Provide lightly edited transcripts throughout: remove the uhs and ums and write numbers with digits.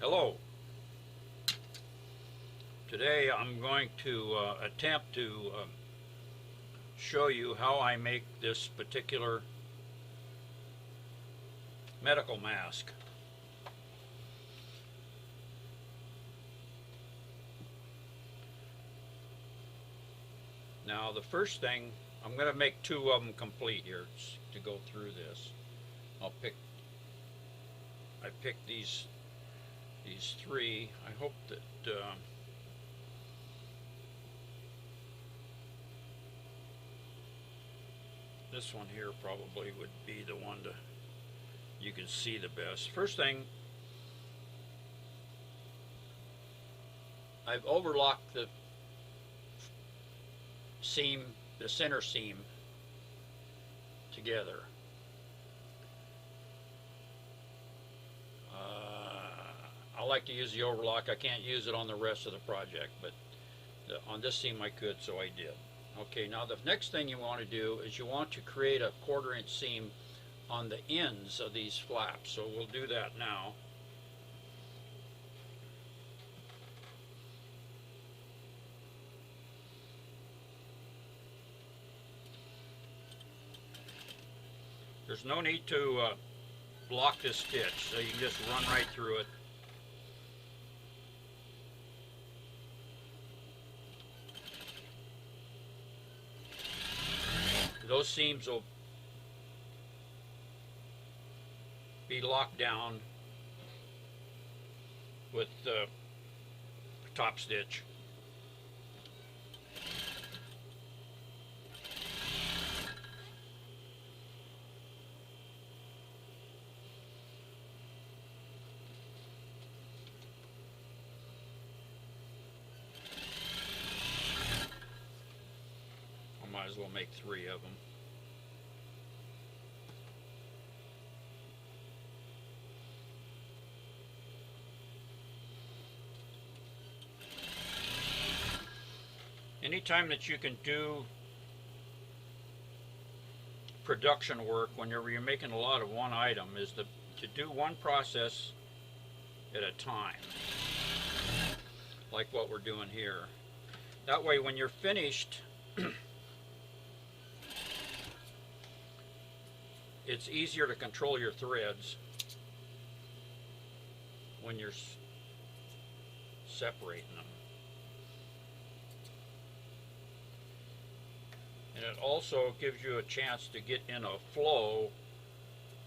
Hello. Today I'm going to attempt to show you how I make this particular medical mask. Now the first thing, I'm going to make two of them complete here to go through this. I picked these three. I hope that this one here probably would be the one you can see the best. First thing, I've overlocked the center seam together. I like to use the overlock. I can't use it on the rest of the project, but on this seam I could, so I did. Okay, now the next thing you want to do is you want to create a 1/4 inch seam on the ends of these flaps. So we'll do that now. There's no need to block this stitch, so you can just run right through it. Those seams will be locked down with the top stitch. I might as well make 3 of them. Anytime that you can do production work when you're making a lot of one item is to do one process at a time, like what we're doing here. That way when you're finished, it's easier to control your threads when you're separating them. And it also gives you a chance to get in a flow,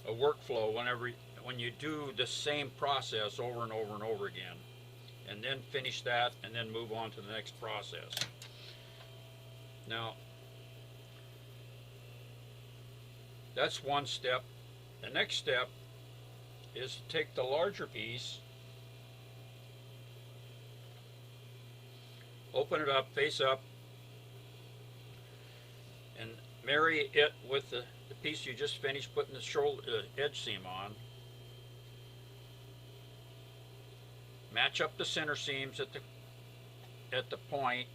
a workflow, when you do the same process over and over and over again, and then finish that and then move on to the next process. Now, that's one step. The next step is to take the larger piece, open it up, face up, and marry it with the piece you just finished putting the shoulder edge seam on. Match up the center seams at the point.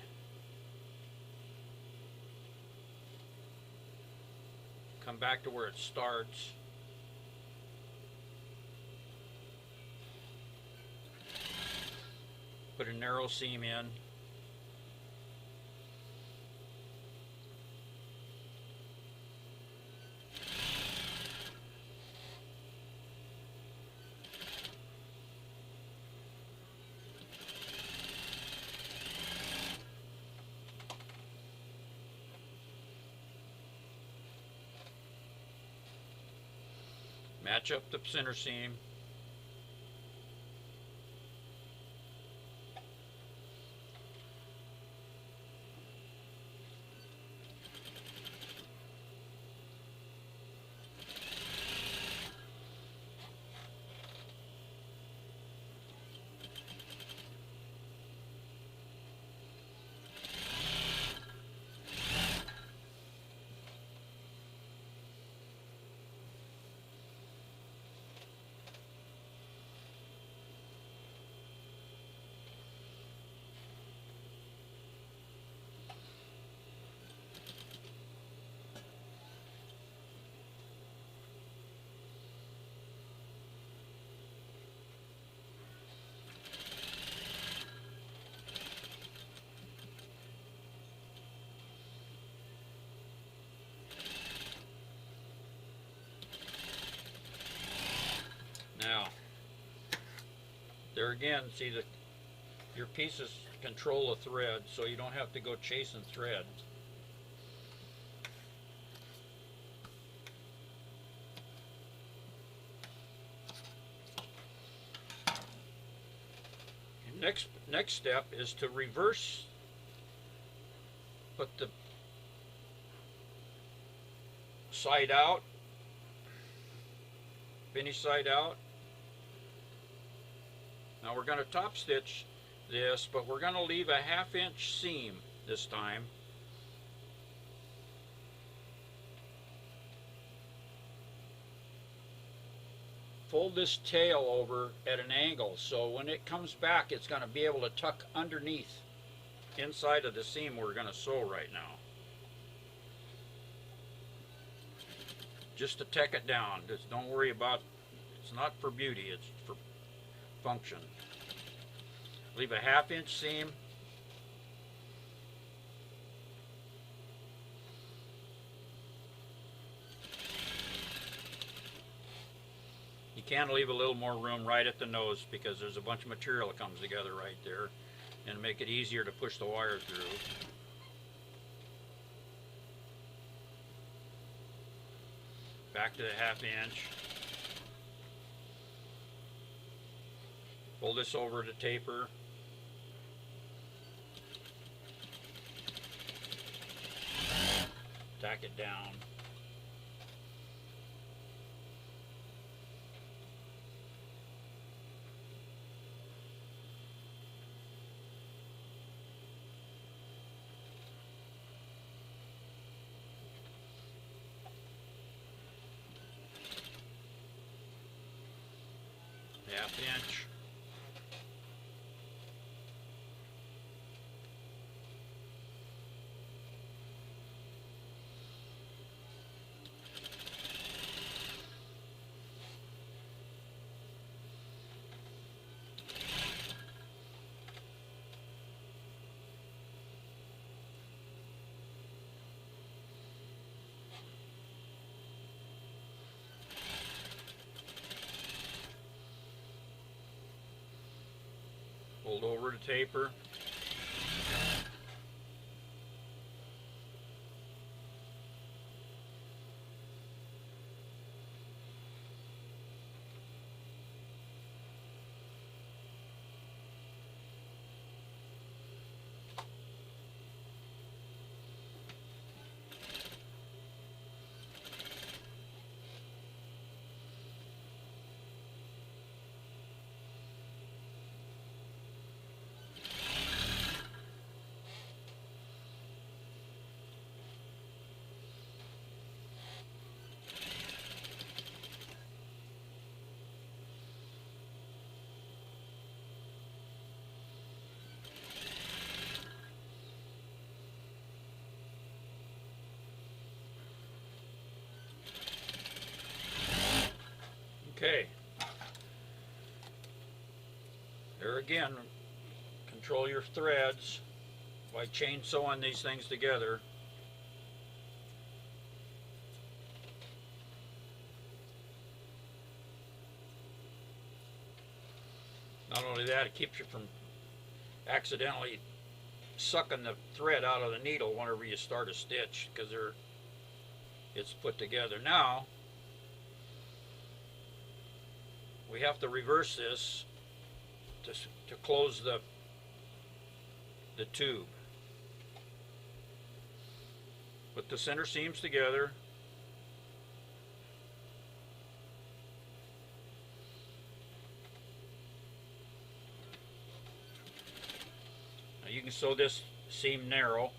Come back to where it starts. Put a narrow seam in. Match up the center seam. There again, see that your pieces control the thread, so you don't have to go chasing thread. Next step is to reverse, put the side out, finish side out. Now we're going to top stitch this, but we're going to leave a 1/2 inch seam this time. Fold this tail over at an angle, so when it comes back it's going to be able to tuck underneath inside of the seam we're going to sew right now. Just to tack it down. Just don't worry about, it's not for beauty, it's for function. Leave a 1/2 inch seam. You can leave a little more room right at the nose because there's a bunch of material that comes together right there, and make it easier to push the wire through. Back to the 1/2 inch. Fold this over to taper. Tack it down. Half inch. Fold over to taper. Okay. There again, control your threads by chainsawing these things together. Not only that, it keeps you from accidentally sucking the thread out of the needle whenever you start a stitch, because it's put together. Now we have to reverse this to close the tube. Put the center seams together. Now you can sew this seam narrow.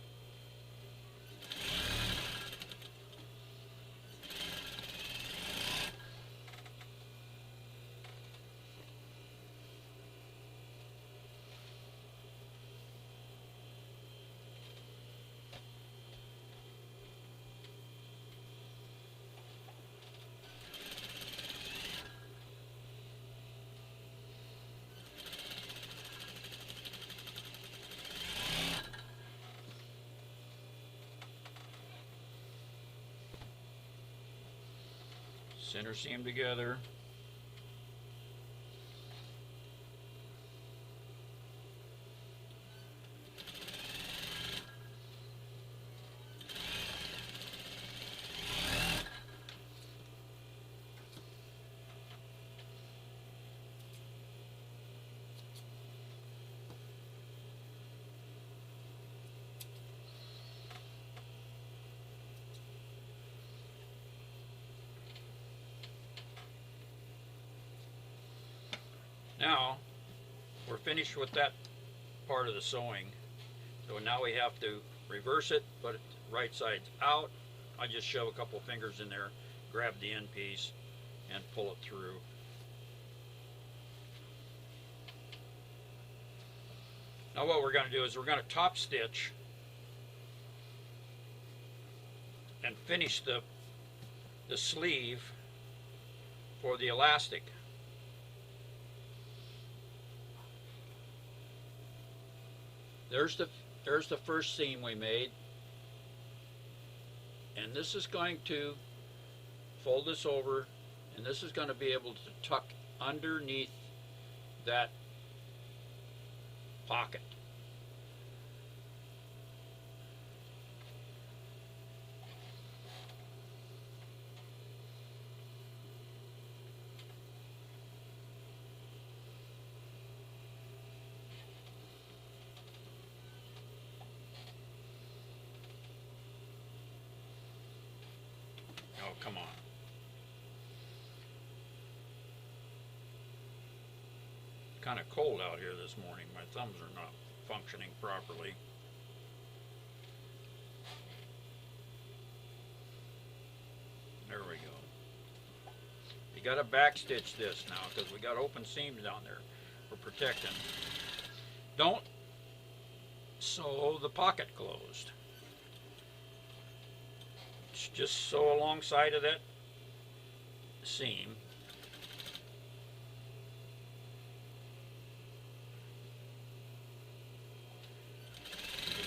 Center seam together. Now we're finished with that part of the sewing. So now we have to reverse it, put it right sides out. I just shove a couple fingers in there, grab the end piece, and pull it through. Now what we're going to do is we're going to top stitch and finish the sleeve for the elastic. There's the first seam we made, and this is going to fold this over, and this is going to be able to tuck underneath that pocket. Oh, come on. Kind of cold out here this morning. My thumbs are not functioning properly. There we go. You got to backstitch this now because we got open seams down there for protection. Don't sew the pocket closed. Just sew alongside of that seam.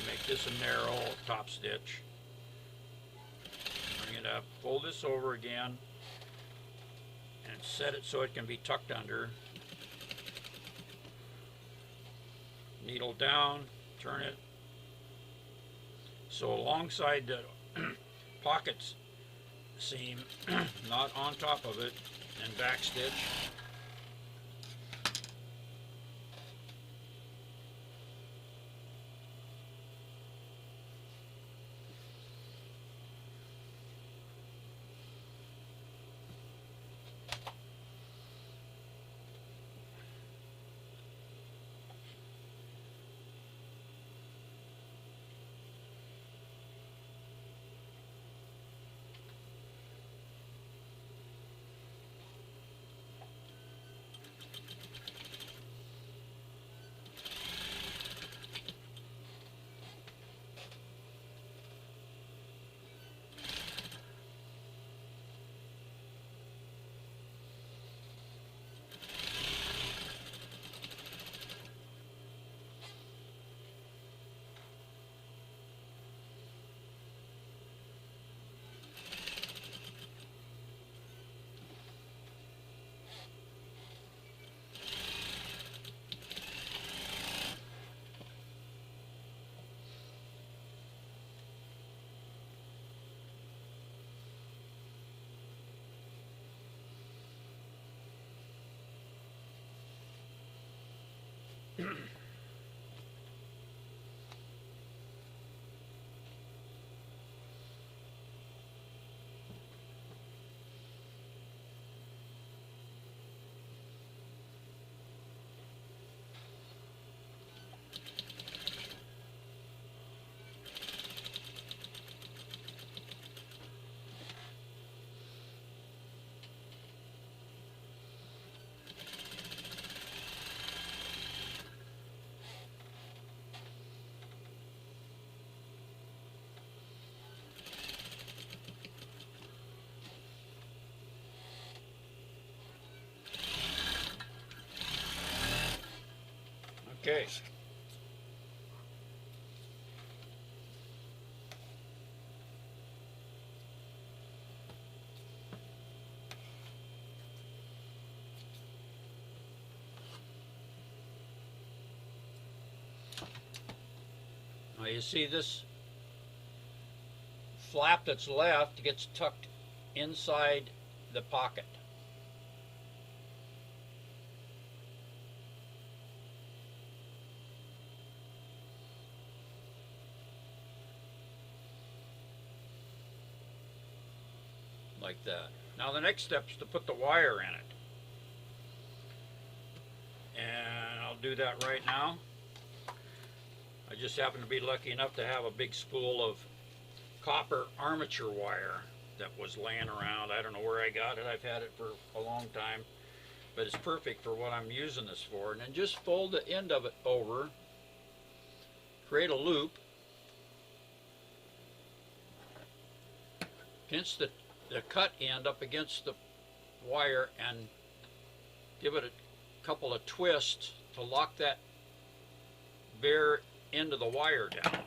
Make this a narrow top stitch. Bring it up, fold this over again, and set it so it can be tucked under. Needle down, turn it. So alongside the pockets seam, not on top of it, and back stitch. Okay. Now you see this flap that's left gets tucked inside the pocket. Like that. Now the next step is to put the wire in it. do that right now. I just happen to be lucky enough to have a big spool of copper armature wire that was laying around. I don't know where I got it. I've had it for a long time, but it's perfect for what I'm using this for. And then just fold the end of it over, create a loop, pinch the cut end up against the wire and give it a couple of twists to lock that bare end of the wire down.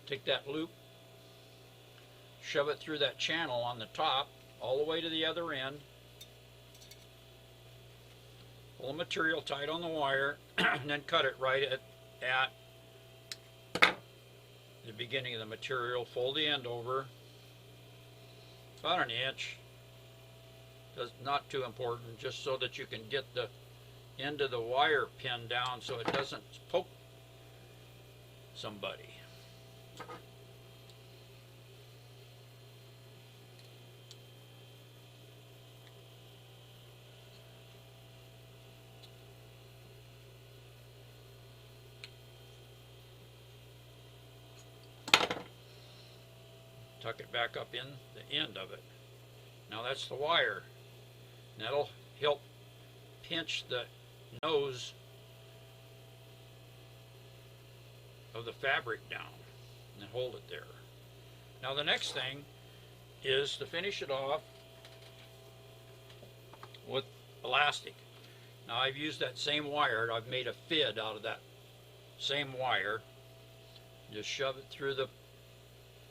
Take that loop, shove it through that channel on the top all the way to the other end, pull the material tight on the wire, and then cut it right at the beginning of the material. Fold the end over about an inch. That's not too important, just so that you can get the end of the wire pinned down so it doesn't poke somebody. Tuck it back up in the end of it. Now that's the wire. And that'll help pinch the nose of the fabric down and hold it there. Now the next thing is to finish it off with elastic. Now I've used that same wire. I've made a fid out of that same wire. Just shove it through the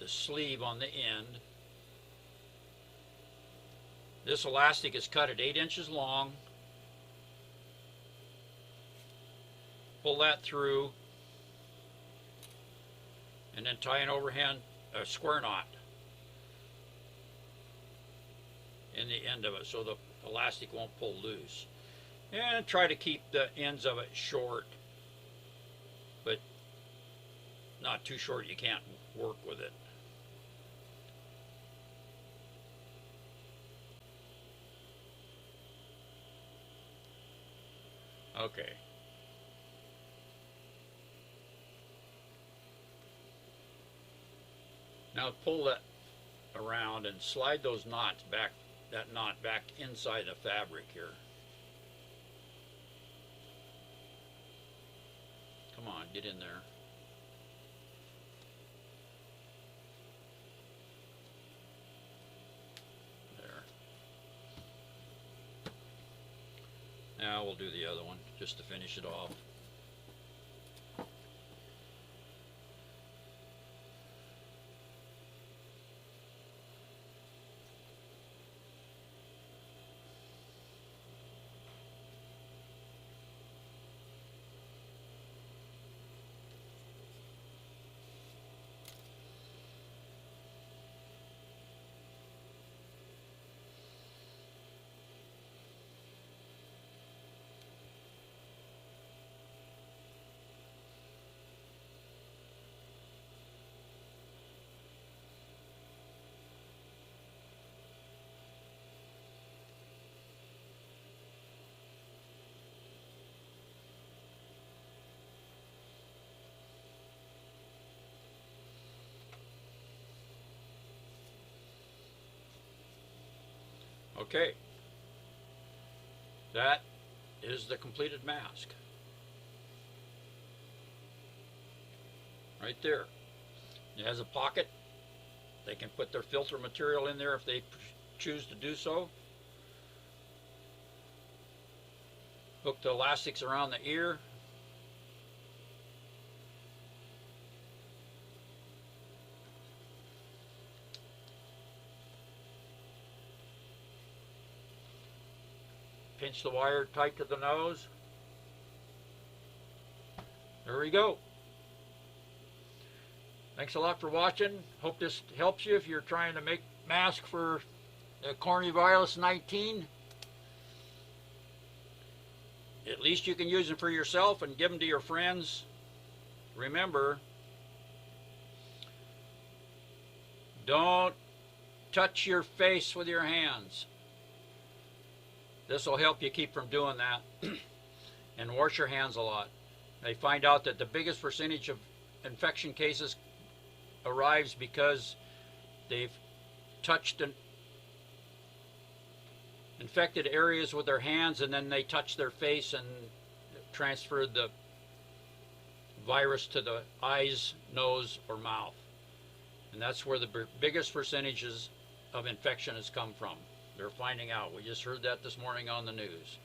sleeve on the end. This elastic is cut at 8 inches long. Pull that through and then tie an overhand square knot in the end of it so the elastic won't pull loose. And try to keep the ends of it short, but not too short you can't work with it. Okay. Now pull that around and slide those knots back, that knot back inside the fabric here. Come on, get in there. Now we'll do the other one just to finish it off. Okay, that is the completed mask. Right there. It has a pocket. They can put their filter material in there if they choose to do so. Hook the elastics around the ear. Pinch the wire tight to the nose. There we go. Thanks a lot for watching. Hope this helps you if you're trying to make mask for coronavirus 19. At least you can use them for yourself and give them to your friends. Remember, don't touch your face with your hands. This will help you keep from doing that. And wash your hands a lot. They find out that the biggest percentage of infection cases arrives because they've touched infected areas with their hands, and then they touch their face and transferred the virus to the eyes, nose, or mouth. And that's where the biggest percentages of infection has come from. They're finding out. We just heard that this morning on the news.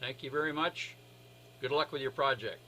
Thank you very much. Good luck with your project.